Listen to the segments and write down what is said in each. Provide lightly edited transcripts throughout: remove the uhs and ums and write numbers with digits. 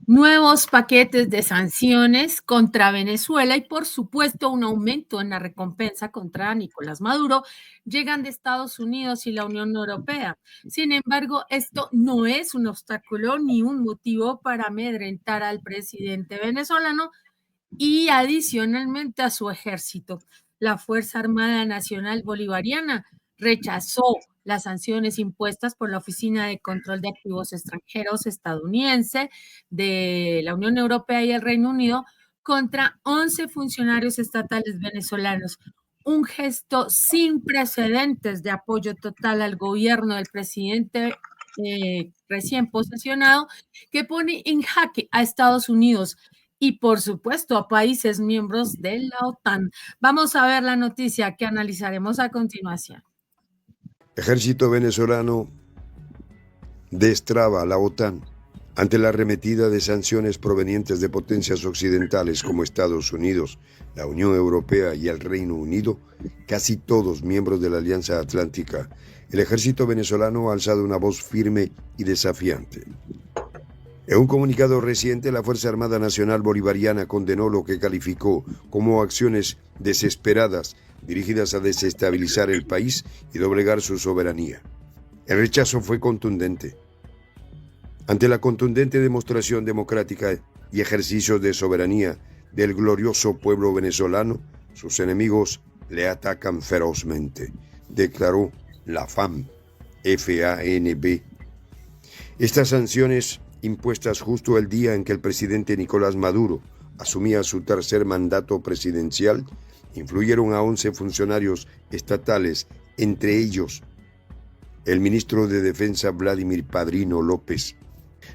Nuevos paquetes de sanciones contra Venezuela y, por supuesto, un aumento en la recompensa contra Nicolás Maduro llegan de Estados Unidos y la Unión Europea. Sin embargo, esto no es un obstáculo ni un motivo para amedrentar al presidente venezolano y adicionalmente a su ejército. La Fuerza Armada Nacional Bolivariana rechazó las sanciones impuestas por la Oficina de Control de Activos Extranjeros estadounidense, de la Unión Europea y el Reino Unido contra 11 funcionarios estatales venezolanos. Un gesto sin precedentes de apoyo total al gobierno del presidente recién posesionado, que pone en jaque a Estados Unidos y, por supuesto, a países miembros de la OTAN. Vamos a ver la noticia que analizaremos a continuación. Ejército venezolano destraba a la OTAN ante la arremetida de sanciones provenientes de potencias occidentales como Estados Unidos, la Unión Europea y el Reino Unido, casi todos miembros de la Alianza Atlántica. El ejército venezolano ha alzado una voz firme y desafiante. En un comunicado reciente, la Fuerza Armada Nacional Bolivariana condenó lo que calificó como acciones desesperadas dirigidas a desestabilizar el país y doblegar su soberanía. El rechazo fue contundente. Ante la contundente demostración democrática y ejercicio de soberanía del glorioso pueblo venezolano, sus enemigos le atacan ferozmente, declaró la FANB. Estas sanciones, impuestas justo el día en que el presidente Nicolás Maduro asumía su tercer mandato presidencial, influyeron a 11 funcionarios estatales, entre ellos el ministro de Defensa Vladimir Padrino López.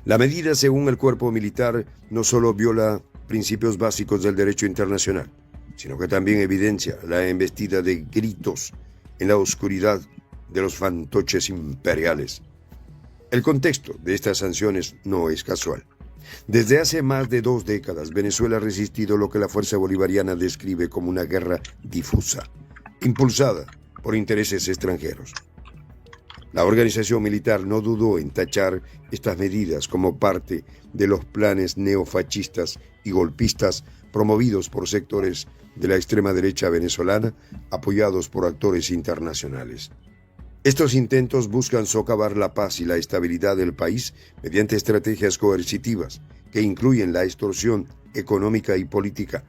La medida, según el cuerpo militar, no solo viola principios básicos del derecho internacional, sino que también evidencia la embestida de gritos en la oscuridad de los fantoches imperiales. El contexto de estas sanciones no es casual. Desde hace más de 2 décadas, Venezuela ha resistido lo que la Fuerza Bolivariana describe como una guerra difusa, impulsada por intereses extranjeros. La organización militar no dudó en tachar estas medidas como parte de los planes neofascistas y golpistas promovidos por sectores de la extrema derecha venezolana, apoyados por actores internacionales. Estos intentos buscan socavar la paz y la estabilidad del país mediante estrategias coercitivas que incluyen la extorsión económica y política.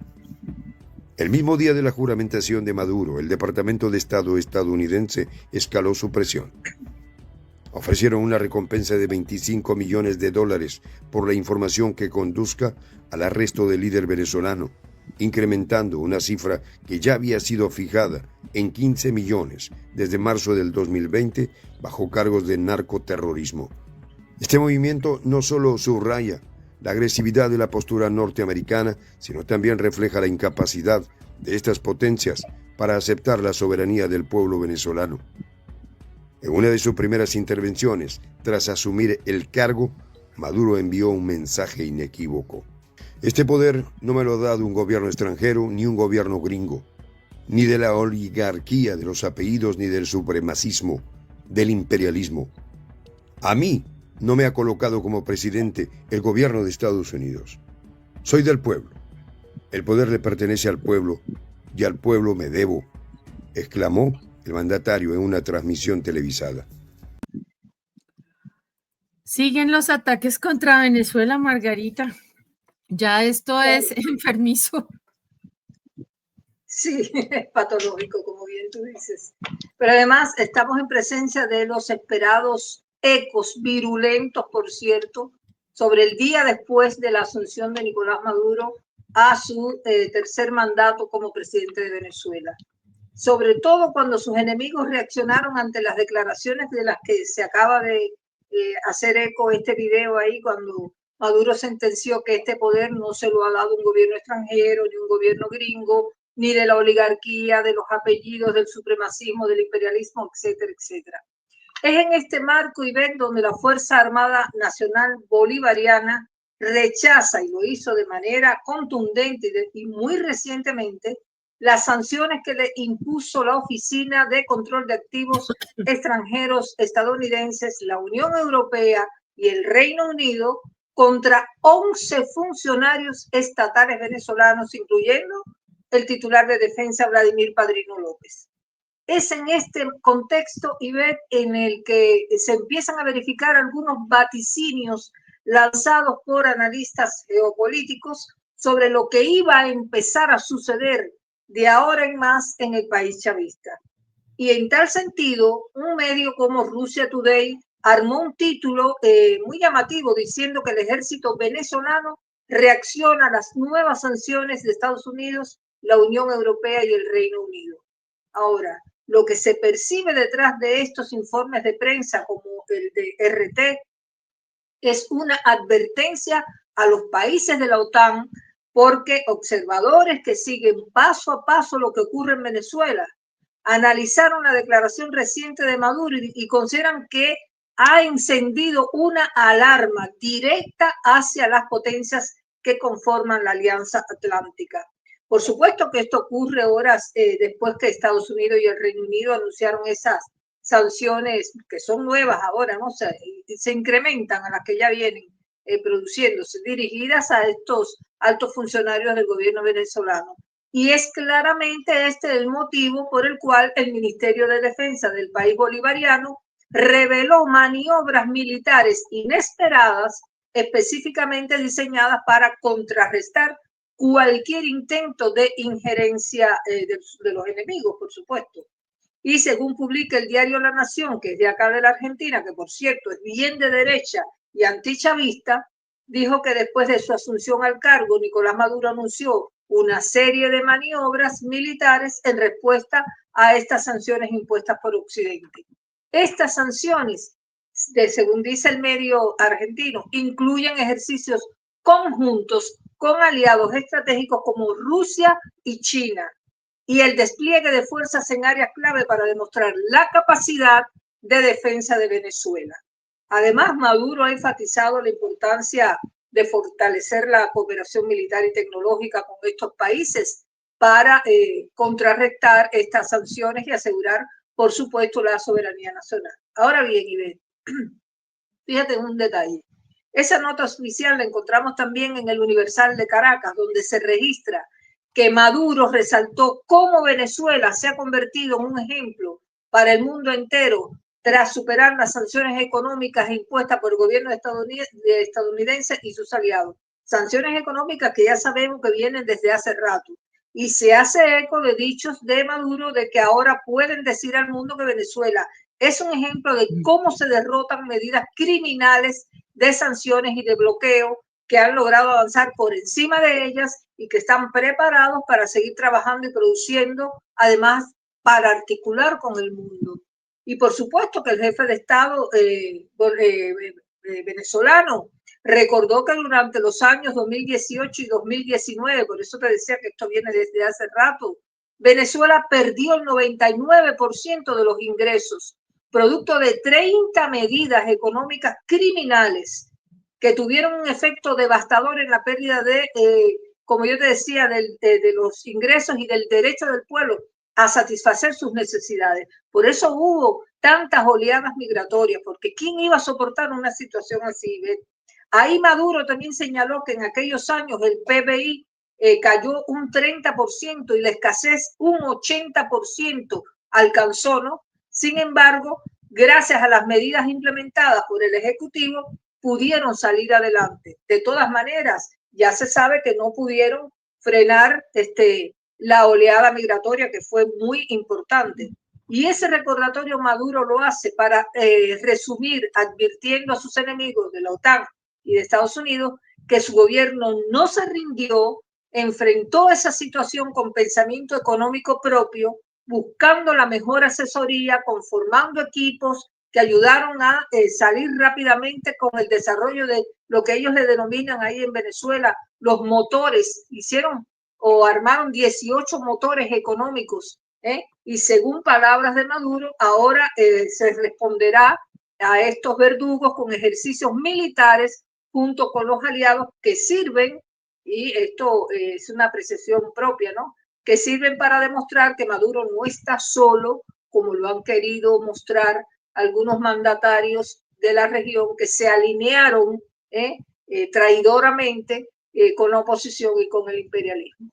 El mismo día de la juramentación de Maduro, el Departamento de Estado estadounidense escaló su presión. Ofrecieron una recompensa de $25 millones por la información que conduzca al arresto del líder venezolano, incrementando una cifra que ya había sido fijada en 15 millones desde marzo del 2020 bajo cargos de narcoterrorismo. Este movimiento no solo subraya la agresividad de la postura norteamericana, sino también refleja la incapacidad de estas potencias para aceptar la soberanía del pueblo venezolano. En una de sus primeras intervenciones, tras asumir el cargo, Maduro envió un mensaje inequívoco. Este poder no me lo ha dado un gobierno extranjero ni un gobierno gringo, ni de la oligarquía de los apellidos ni del supremacismo, del imperialismo. A mí no me ha colocado como presidente el gobierno de Estados Unidos. Soy del pueblo. El poder le pertenece al pueblo y al pueblo me debo, exclamó el mandatario en una transmisión televisada. Siguen los ataques contra Venezuela, Margarita. Ya esto es enfermizo. Sí, es patológico, como bien tú dices. Pero además estamos en presencia de los esperados ecos virulentos, por cierto, sobre el día después de la asunción de Nicolás Maduro a su tercer mandato como presidente de Venezuela. Sobre todo cuando sus enemigos reaccionaron ante las declaraciones de las que se acaba de hacer eco este video ahí, cuando Maduro sentenció que este poder no se lo ha dado un gobierno extranjero ni un gobierno gringo, ni de la oligarquía, de los apellidos, del supremacismo, del imperialismo, etcétera, etcétera. Es en este marco, Ivette, donde la Fuerza Armada Nacional Bolivariana rechaza, y lo hizo de manera contundente y muy recientemente, las sanciones que le impuso la Oficina de Control de Activos Extranjeros estadounidenses, la Unión Europea y el Reino Unido contra 11 funcionarios estatales venezolanos, incluyendo el titular de defensa, Vladimir Padrino López. Es en este contexto, Ivette, en el que se empiezan a verificar algunos vaticinios lanzados por analistas geopolíticos sobre lo que iba a empezar a suceder de ahora en más en el país chavista. Y en tal sentido, un medio como Russia Today armó un título muy llamativo diciendo que el ejército venezolano reacciona a las nuevas sanciones de Estados Unidos, la Unión Europea y el Reino Unido. Ahora, lo que se percibe detrás de estos informes de prensa, como el de RT, es una advertencia a los países de la OTAN, porque observadores que siguen paso a paso lo que ocurre en Venezuela analizaron la declaración reciente de Maduro y consideran que ha encendido una alarma directa hacia las potencias que conforman la Alianza Atlántica. Por supuesto que esto ocurre horas después que Estados Unidos y el Reino Unido anunciaron esas sanciones que son nuevas ahora, ¿no? Se incrementan a las que ya vienen produciéndose, dirigidas a estos altos funcionarios del gobierno venezolano. Y es claramente este el motivo por el cual el Ministerio de Defensa del país bolivariano reveló maniobras militares inesperadas, específicamente diseñadas para contrarrestar cualquier intento de injerencia de los enemigos, por supuesto. Y según publica el diario La Nación, que es de acá de la Argentina, que por cierto es bien de derecha y antichavista, dijo que después de su asunción al cargo, Nicolás Maduro anunció una serie de maniobras militares en respuesta a estas sanciones impuestas por Occidente. Estas sanciones, según dice el medio argentino, incluyen ejercicios conjuntos con aliados estratégicos como Rusia y China, y el despliegue de fuerzas en áreas clave para demostrar la capacidad de defensa de Venezuela. Además, Maduro ha enfatizado la importancia de fortalecer la cooperación militar y tecnológica con estos países para contrarrestar estas sanciones y asegurar, por supuesto, la soberanía nacional. Ahora bien, Ivette, fíjate en un detalle. Esa nota oficial la encontramos también en el Universal de Caracas, donde se registra que Maduro resaltó cómo Venezuela se ha convertido en un ejemplo para el mundo entero tras superar las sanciones económicas impuestas por el gobierno estadounidense y sus aliados. Sanciones económicas que ya sabemos que vienen desde hace rato. Y se hace eco de dichos de Maduro de que ahora pueden decir al mundo que Venezuela es un ejemplo de cómo se derrotan medidas criminales de sanciones y de bloqueo que han logrado avanzar por encima de ellas y que están preparados para seguir trabajando y produciendo, además para articular con el mundo. Y por supuesto que el jefe de Estado venezolano recordó que durante los años 2018 y 2019, por eso te decía que esto viene desde hace rato, Venezuela perdió el 99% de los ingresos, producto de 30 medidas económicas criminales que tuvieron un efecto devastador en la pérdida de, como yo te decía, de los ingresos y del derecho del pueblo a satisfacer sus necesidades. Por eso hubo tantas oleadas migratorias, porque ¿quién iba a soportar una situación así? Ahí Maduro también señaló que en aquellos años el PBI cayó un 30% y la escasez un 80% alcanzó, ¿no? Sin embargo, gracias a las medidas implementadas por el Ejecutivo, pudieron salir adelante. De todas maneras, ya se sabe que no pudieron frenar la oleada migratoria, que fue muy importante. Y ese recordatorio Maduro lo hace para resumir, advirtiendo a sus enemigos de la OTAN y de Estados Unidos que su gobierno no se rindió, enfrentó esa situación con pensamiento económico propio, buscando la mejor asesoría, conformando equipos que ayudaron a salir rápidamente con el desarrollo de lo que ellos le denominan ahí en Venezuela los motores. Hicieron o armaron 18 motores económicos, y según palabras de Maduro, ahora se responderá a estos verdugos con ejercicios militares junto con los aliados que sirven, y esto es una apreciación propia, ¿no?, que sirven para demostrar que Maduro no está solo, como lo han querido mostrar algunos mandatarios de la región que se alinearon traidoramente con la oposición y con el imperialismo.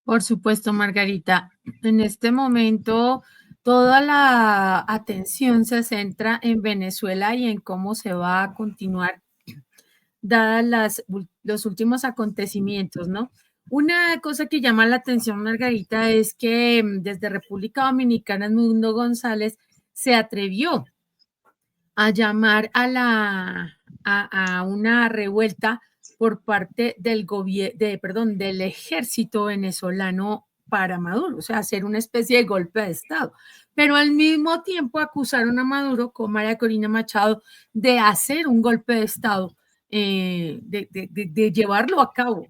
Por supuesto, Margarita. En este momento, toda la atención se centra en Venezuela y en cómo se va a continuar, dadas los últimos acontecimientos, ¿no? Una cosa que llama la atención, Margarita, es que desde República Dominicana, Edmundo González se atrevió a llamar a una revuelta por parte del ejército venezolano para Maduro, o sea, hacer una especie de golpe de Estado. Pero al mismo tiempo acusaron a Maduro, con María Corina Machado, de hacer un golpe de Estado, de llevarlo a cabo.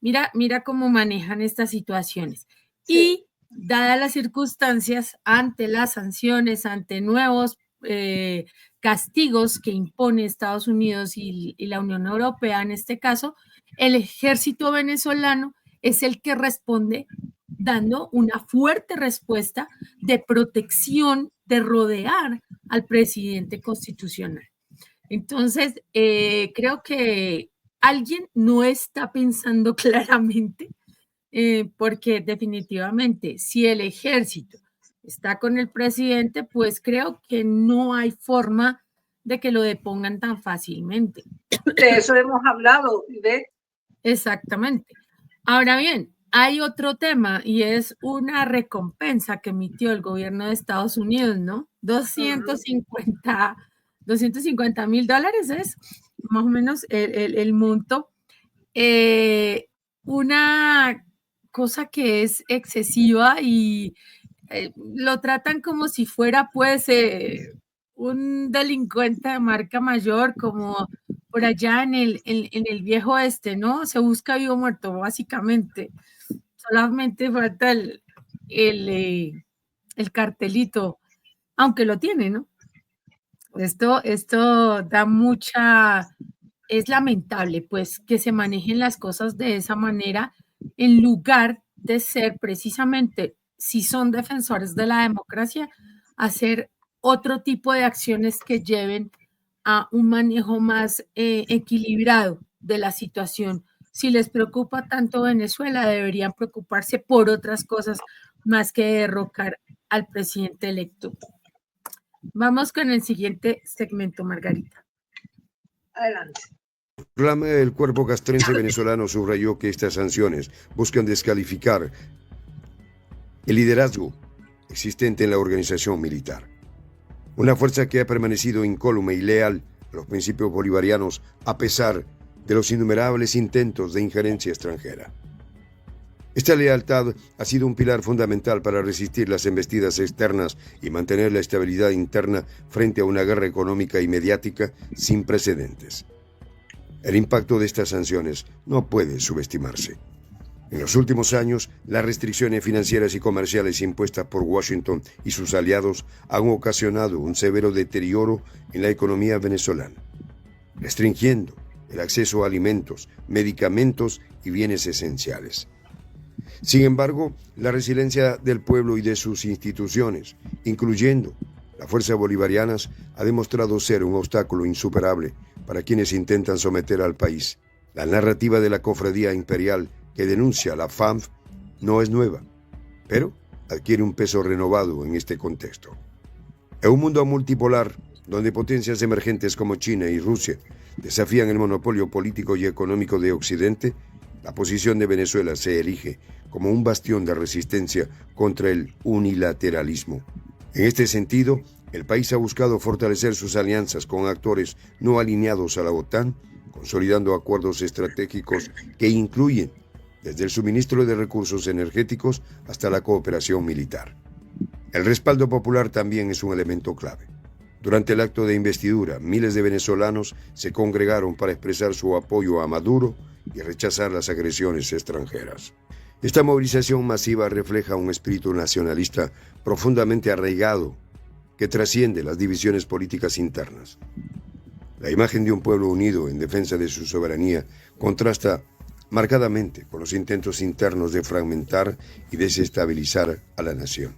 Mira cómo manejan estas situaciones. Sí. Y dadas las circunstancias, ante las sanciones, ante nuevos castigos que impone Estados Unidos y la Unión Europea, en este caso, el ejército venezolano es el que responde dando una fuerte respuesta de protección, de rodear al presidente constitucional. Entonces, creo que alguien no está pensando claramente, porque definitivamente si el ejército está con el presidente, pues creo que no hay forma de que lo depongan tan fácilmente. De eso hemos hablado, Ivette. Exactamente. Ahora bien, hay otro tema y es una recompensa que emitió el gobierno de Estados Unidos, ¿no? 250,000 dólares es más o menos el monto. Una cosa que es excesiva y lo tratan como si fuera pues un delincuente de marca mayor, como por allá en el viejo oeste, ¿no? Se busca vivo muerto, básicamente. Solamente falta el cartelito, aunque lo tiene, ¿no? Esto da es lamentable, pues, que se manejen las cosas de esa manera en lugar de ser precisamente, si son defensores de la democracia, hacer otro tipo de acciones que lleven a un manejo más equilibrado de la situación. Si les preocupa tanto Venezuela, deberían preocuparse por otras cosas más que derrocar al presidente electo. Vamos con el siguiente segmento, Margarita. Adelante. El cuerpo castrense venezolano subrayó que estas sanciones buscan descalificar el liderazgo existente en la organización militar. Una fuerza que ha permanecido incólume y leal a los principios bolivarianos a pesar de los innumerables intentos de injerencia extranjera. Esta lealtad ha sido un pilar fundamental para resistir las embestidas externas y mantener la estabilidad interna frente a una guerra económica y mediática sin precedentes. El impacto de estas sanciones no puede subestimarse. En los últimos años, las restricciones financieras y comerciales impuestas por Washington y sus aliados han ocasionado un severo deterioro en la economía venezolana, restringiendo el acceso a alimentos, medicamentos y bienes esenciales. Sin embargo, la resiliencia del pueblo y de sus instituciones, incluyendo las fuerzas bolivarianas, ha demostrado ser un obstáculo insuperable para quienes intentan someter al país. La narrativa de la cofradía imperial que denuncia la FARC no es nueva, pero adquiere un peso renovado en este contexto. En un mundo multipolar, donde potencias emergentes como China y Rusia desafían el monopolio político y económico de Occidente, la posición de Venezuela se erige como un bastión de resistencia contra el unilateralismo. En este sentido, el país ha buscado fortalecer sus alianzas con actores no alineados a la OTAN, consolidando acuerdos estratégicos que incluyen desde el suministro de recursos energéticos hasta la cooperación militar. El respaldo popular también es un elemento clave. Durante el acto de investidura, miles de venezolanos se congregaron para expresar su apoyo a Maduro y rechazar las agresiones extranjeras. Esta movilización masiva refleja un espíritu nacionalista profundamente arraigado que trasciende las divisiones políticas internas. La imagen de un pueblo unido en defensa de su soberanía contrasta marcadamente con los intentos internos de fragmentar y desestabilizar a la nación.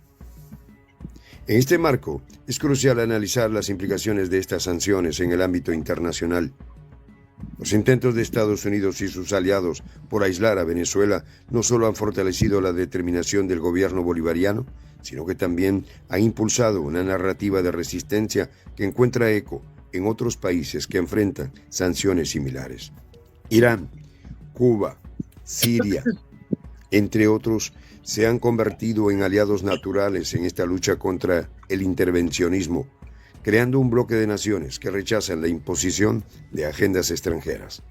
En este marco, es crucial analizar las implicaciones de estas sanciones en el ámbito internacional. Los intentos de Estados Unidos y sus aliados por aislar a Venezuela no solo han fortalecido la determinación del gobierno bolivariano, sino que también han impulsado una narrativa de resistencia que encuentra eco en otros países que enfrentan sanciones similares. Irán, Cuba, Siria, entre otros, se han convertido en aliados naturales en esta lucha contra el intervencionismo, creando un bloque de naciones que rechazan la imposición de agendas extranjeras.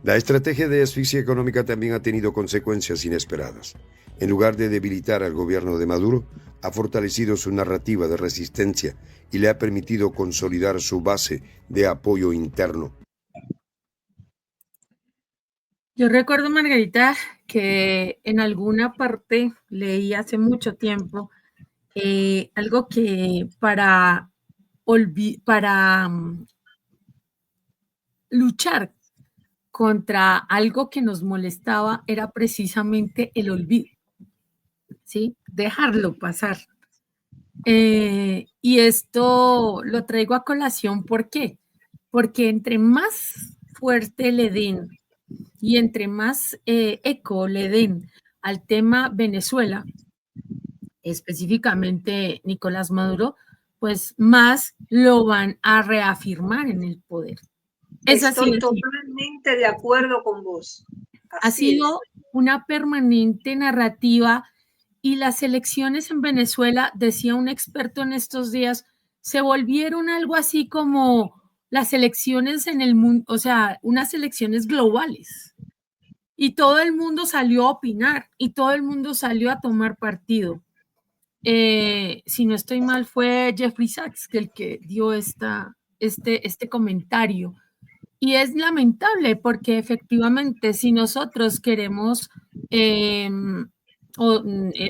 La estrategia de asfixia económica también ha tenido consecuencias inesperadas. En lugar de debilitar al gobierno de Maduro, ha fortalecido su narrativa de resistencia y le ha permitido consolidar su base de apoyo interno. Yo recuerdo, Margarita, que en alguna parte leí hace mucho tiempo algo que para luchar contra algo que nos molestaba era precisamente el olvido, ¿sí? Dejarlo pasar. Y esto lo traigo a colación, ¿por qué? Porque entre más fuerte le den y entre más eco le den al tema Venezuela, específicamente Nicolás Maduro, pues más lo van a reafirmar en el poder. Estoy totalmente de acuerdo con vos. Ha sido una permanente narrativa y las elecciones en Venezuela, decía un experto en estos días, se volvieron algo así como las elecciones en el mundo, o sea, unas elecciones globales. Y todo el mundo salió a opinar y todo el mundo salió a tomar partido. Si no estoy mal, fue Jeffrey Sachs el que dio este comentario. Y es lamentable porque efectivamente si nosotros queremos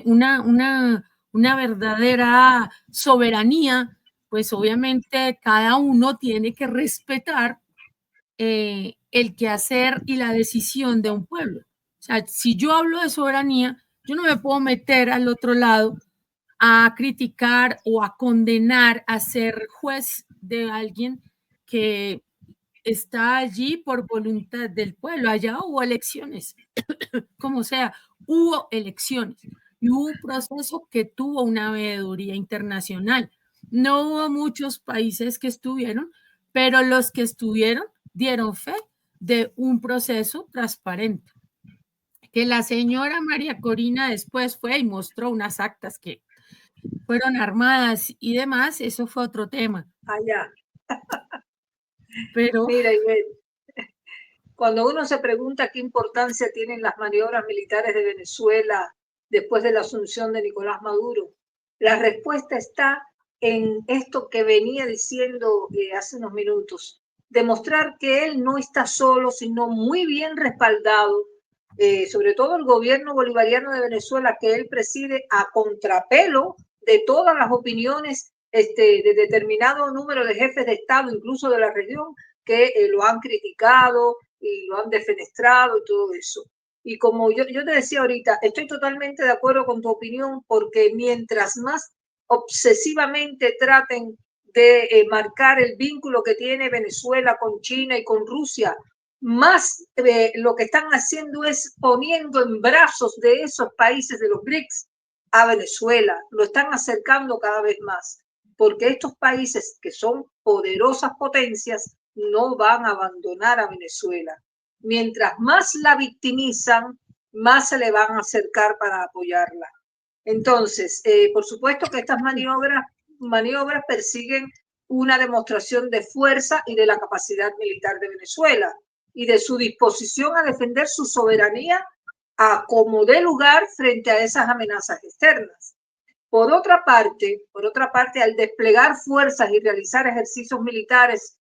una verdadera soberanía, pues obviamente cada uno tiene que respetar el quehacer y la decisión de un pueblo. O sea, si yo hablo de soberanía, yo no me puedo meter al otro lado a criticar o a condenar, a ser juez de alguien que está allí por voluntad del pueblo. Allá hubo elecciones, como sea, hubo elecciones y hubo un proceso que tuvo una veeduría internacional. No hubo muchos países que estuvieron, pero los que estuvieron dieron fe de un proceso transparente. Que la señora María Corina después fue y mostró unas actas que fueron armadas y demás, eso fue otro tema. Allá. Pero mira, Ivette, cuando uno se pregunta qué importancia tienen las maniobras militares de Venezuela después de la asunción de Nicolás Maduro, la respuesta está en esto que venía diciendo hace unos minutos, demostrar que él no está solo, sino muy bien respaldado, sobre todo el gobierno bolivariano de Venezuela que él preside a contrapelo de todas las opiniones de determinado número de jefes de Estado, incluso de la región, que lo han criticado y lo han defenestrado y todo eso. Y como yo te decía ahorita, estoy totalmente de acuerdo con tu opinión porque mientras más obsesivamente traten de marcar el vínculo que tiene Venezuela con China y con Rusia, más lo que están haciendo es poniendo en brazos de esos países de los BRICS a Venezuela, lo están acercando cada vez más, porque estos países que son poderosas potencias no van a abandonar a Venezuela. Mientras más la victimizan, más se le van a acercar para apoyarla. Entonces, por supuesto que estas maniobras persiguen una demostración de fuerza y de la capacidad militar de Venezuela y de su disposición a defender su soberanía a como dé lugar frente a esas amenazas externas. Por otra parte, al desplegar fuerzas y realizar ejercicios militares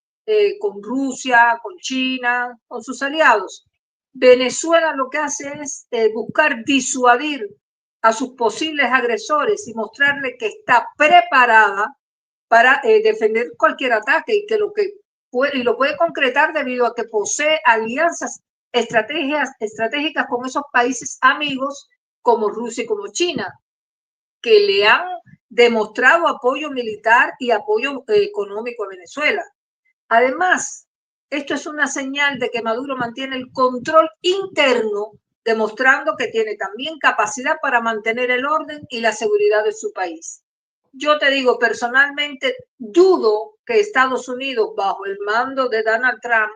con Rusia, con China, con sus aliados, Venezuela lo que hace es buscar disuadir a sus posibles agresores y mostrarle que está preparada para defender cualquier ataque y que lo puede concretar debido a que posee alianzas estratégicas con esos países amigos como Rusia y como China, que le han demostrado apoyo militar y apoyo económico a Venezuela. Además, Esto es una señal de que Maduro mantiene el control interno, demostrando que tiene también capacidad para mantener el orden y la seguridad de su país. Yo te digo, personalmente, dudo que Estados Unidos, bajo el mando de Donald Trump,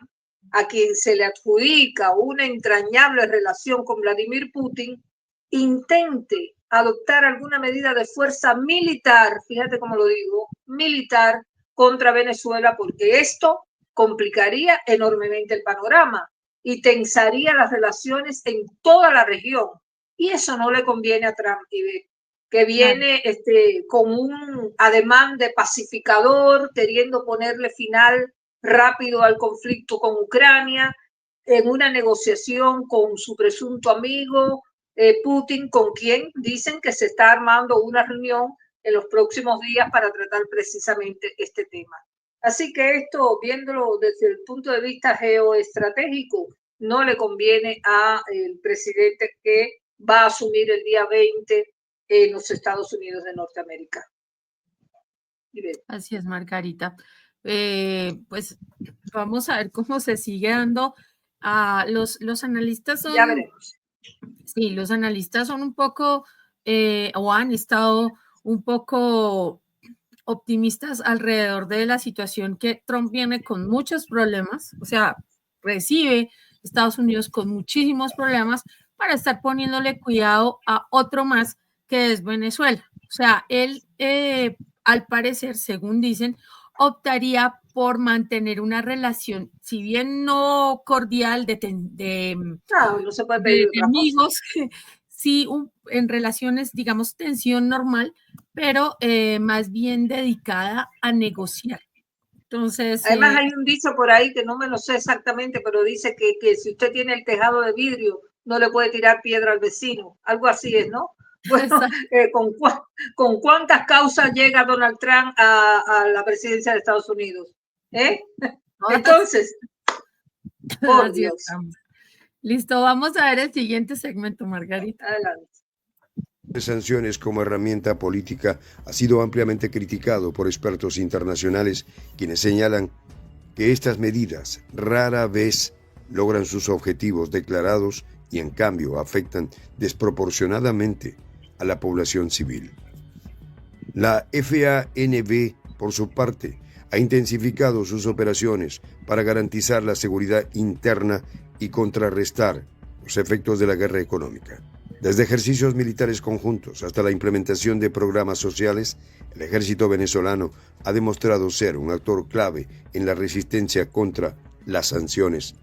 a quien se le adjudica una entrañable relación con Vladimir Putin, intente adoptar alguna medida de fuerza militar, fíjate cómo lo digo, militar contra Venezuela, porque esto complicaría enormemente el panorama y tensaría las relaciones en toda la región. Y eso no le conviene a Trump, que viene con un ademán de pacificador, queriendo ponerle final rápido al conflicto con Ucrania, en una negociación con su presunto amigo Putin, con quien dicen que se está armando una reunión en los próximos días para tratar precisamente este tema. Así que esto, viéndolo desde el punto de vista geoestratégico, no le conviene al presidente que va a asumir el día 20 en los Estados Unidos de Norteamérica. Así es, Margarita. Pues vamos a ver cómo se sigue dando. Los analistas son... Ya veremos. Sí, los analistas son un poco, o han estado un poco optimistas alrededor de la situación que Trump viene con muchos problemas, o sea, recibe Estados Unidos con muchísimos problemas para estar poniéndole cuidado a otro más que es Venezuela. O sea, él, al parecer, según dicen, optaría por mantener una relación, si bien no cordial, no se puede pedir de enemigos, sí, en relaciones, digamos, tensión normal, pero más bien dedicada a negociar. Entonces, además hay un dicho por ahí que no me lo sé exactamente, pero dice que si usted tiene el tejado de vidrio, no le puede tirar piedra al vecino. Algo así es, ¿no? Bueno, ¿con cuántas causas llega Donald Trump a la presidencia de Estados Unidos? Entonces, por Dios. Estamos. Listo, vamos a ver el siguiente segmento, Margarita. Adelante. De sanciones como herramienta política ha sido ampliamente criticado por expertos internacionales, quienes señalan que estas medidas rara vez logran sus objetivos declarados y en cambio afectan desproporcionadamente a la población civil. La FANB, por su parte, ha intensificado sus operaciones para garantizar la seguridad interna y contrarrestar los efectos de la guerra económica. Desde ejercicios militares conjuntos hasta la implementación de programas sociales, el ejército venezolano ha demostrado ser un actor clave en la resistencia contra las sanciones.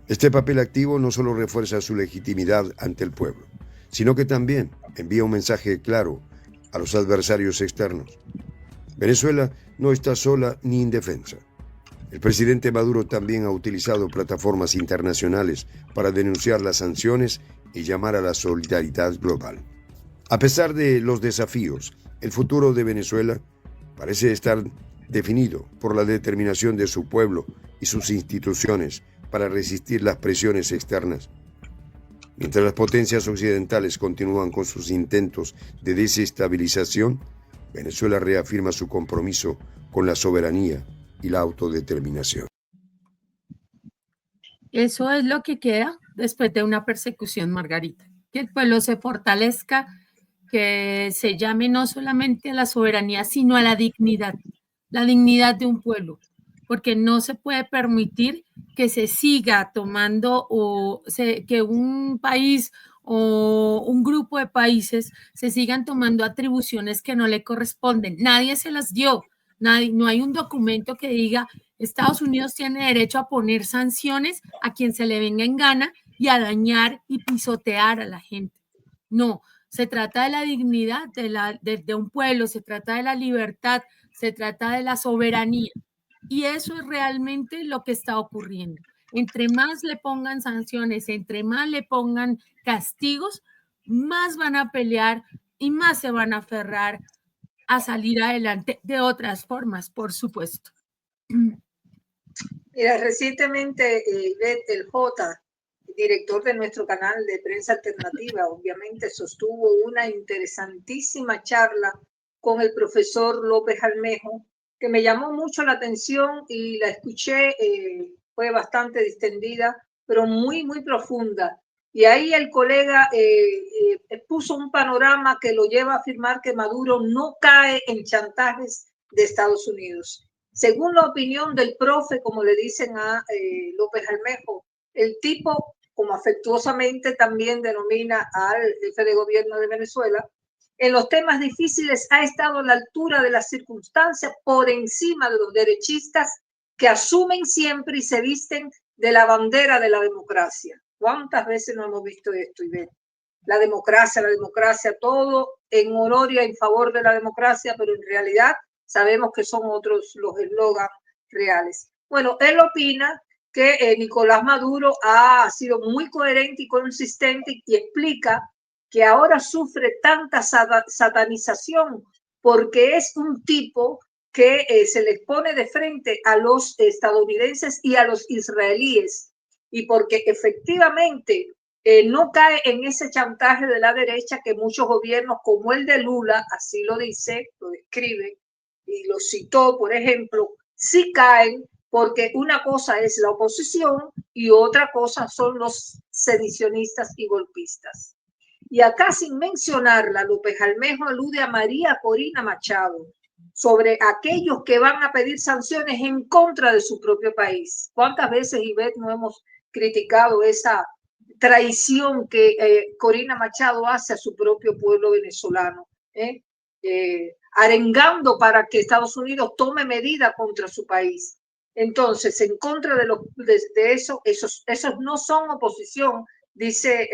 Este papel activo no solo refuerza su legitimidad ante el pueblo, sino que también envía un mensaje claro a los adversarios externos. Venezuela no está sola ni indefensa. El presidente Maduro también ha utilizado plataformas internacionales para denunciar las sanciones y llamar a la solidaridad global. A pesar de los desafíos, el futuro de Venezuela parece estar definido por la determinación de su pueblo y sus instituciones para resistir las presiones externas. Mientras las potencias occidentales continúan con sus intentos de desestabilización, Venezuela reafirma su compromiso con la soberanía y la autodeterminación. Eso es lo que queda después de una persecución, Margarita. Que el pueblo se fortalezca, que se llame no solamente a la soberanía, sino a la dignidad de un pueblo, porque no se puede permitir que se siga tomando que un país o un grupo de países se sigan tomando atribuciones que no le corresponden. Nadie se las dio. No hay un documento que diga Estados Unidos tiene derecho a poner sanciones a quien se le venga en gana y a dañar y pisotear a la gente. No, se trata de la dignidad de un pueblo, se trata de la libertad, se trata de la soberanía. Y eso es realmente lo que está ocurriendo. Entre más le pongan sanciones, entre más le pongan castigos, más van a pelear y más se van a aferrar a salir adelante de otras formas, por supuesto. Mira, recientemente el J, director de nuestro canal de prensa alternativa, obviamente sostuvo una interesantísima charla con el profesor López Almejo, que me llamó mucho la atención y la escuché fue bastante distendida, pero muy, muy profunda. Y ahí el colega puso un panorama que lo lleva a afirmar que Maduro no cae en chantajes de Estados Unidos. Según la opinión del profe, como le dicen a López Almejo, el tipo, como afectuosamente también denomina al jefe de gobierno de Venezuela, en los temas difíciles ha estado a la altura de las circunstancias, por encima de los derechistas que asumen siempre y se visten de la bandera de la democracia. ¿Cuántas veces no hemos visto esto, Ivette? La democracia, todo en honor y en favor de la democracia, pero en realidad sabemos que son otros los eslogans reales. Bueno, él opina que Nicolás Maduro ha sido muy coherente y consistente y explica que ahora sufre tanta satanización porque es un tipo que se les pone de frente a los estadounidenses y a los israelíes, y porque efectivamente no cae en ese chantaje de la derecha que muchos gobiernos, como el de Lula, así lo dice, lo describe y lo citó, por ejemplo, sí caen, porque una cosa es la oposición y otra cosa son los sedicionistas y golpistas. Y acá, sin mencionarla, López Almejo alude a María Corina Machado sobre aquellos que van a pedir sanciones en contra de su propio país. ¿Cuántas veces, Ivette, no hemos criticado esa traición que Corina Machado hace a su propio pueblo venezolano? Arengando para que Estados Unidos tome medida contra su país. Entonces, en contra de eso, esos no son oposición, dice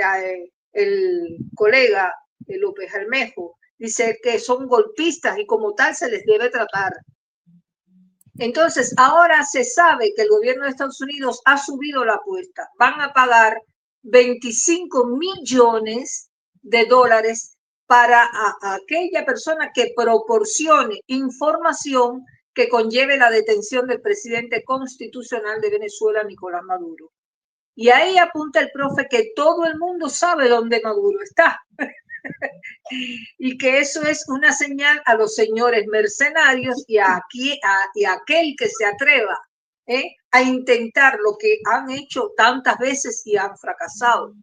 el colega López Almejo, dice que son golpistas y como tal se les debe tratar. Entonces, ahora se sabe que el gobierno de Estados Unidos ha subido la apuesta. Van a pagar 25 millones de dólares para a aquella persona que proporcione información que conlleve la detención del presidente constitucional de Venezuela, Nicolás Maduro. Y ahí apunta el profe que todo el mundo sabe dónde Maduro está. Y que eso es una señal a los señores mercenarios y a aquel que se atreva a intentar lo que han hecho tantas veces y han fracasado.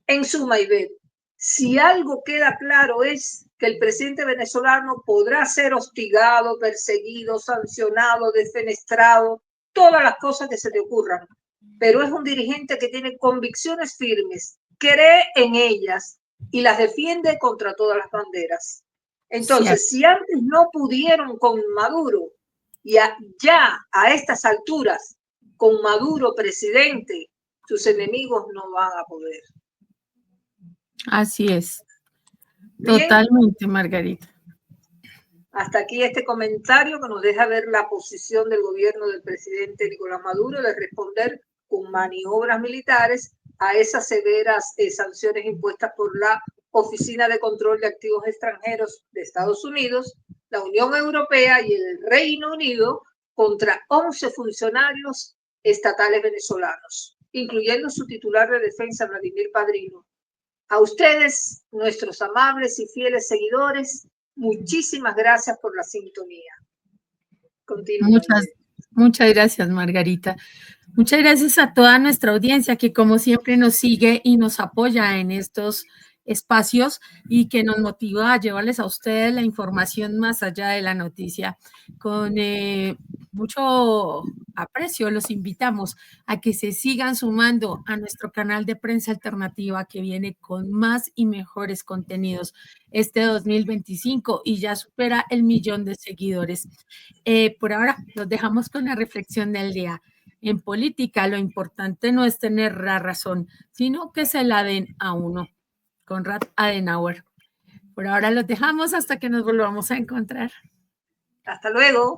En suma, Ivette, si algo queda claro es que el presidente venezolano podrá ser hostigado, perseguido, sancionado, defenestrado, todas las cosas que se le ocurran, pero es un dirigente que tiene convicciones firmes, cree en ellas y las defiende contra todas las banderas. Entonces, si antes no pudieron con Maduro, ya a estas alturas, con Maduro presidente, sus enemigos no van a poder. Así es. Bien. Totalmente, Margarita. Hasta aquí este comentario que nos deja ver la posición del gobierno del presidente Nicolás Maduro de responder con maniobras militares a esas severas sanciones impuestas por la Oficina de Control de Activos Extranjeros de Estados Unidos, la Unión Europea y el Reino Unido contra 11 funcionarios estatales venezolanos, incluyendo su titular de defensa, Vladimir Padrino. A ustedes, nuestros amables y fieles seguidores, muchísimas gracias por la sintonía. Continúa. Muchas gracias, Margarita. Muchas gracias a toda nuestra audiencia que como siempre nos sigue y nos apoya en estos espacios y que nos motiva a llevarles a ustedes la información más allá de la noticia. Con mucho aprecio los invitamos a que se sigan sumando a nuestro canal de Prensa Alternativa que viene con más y mejores contenidos este 2025 y ya supera el 1.000.000 de seguidores. Por ahora los dejamos con la reflexión del día. En política lo importante no es tener la razón, sino que se la den a uno. Konrad Adenauer. Por ahora los dejamos hasta que nos volvamos a encontrar. Hasta luego.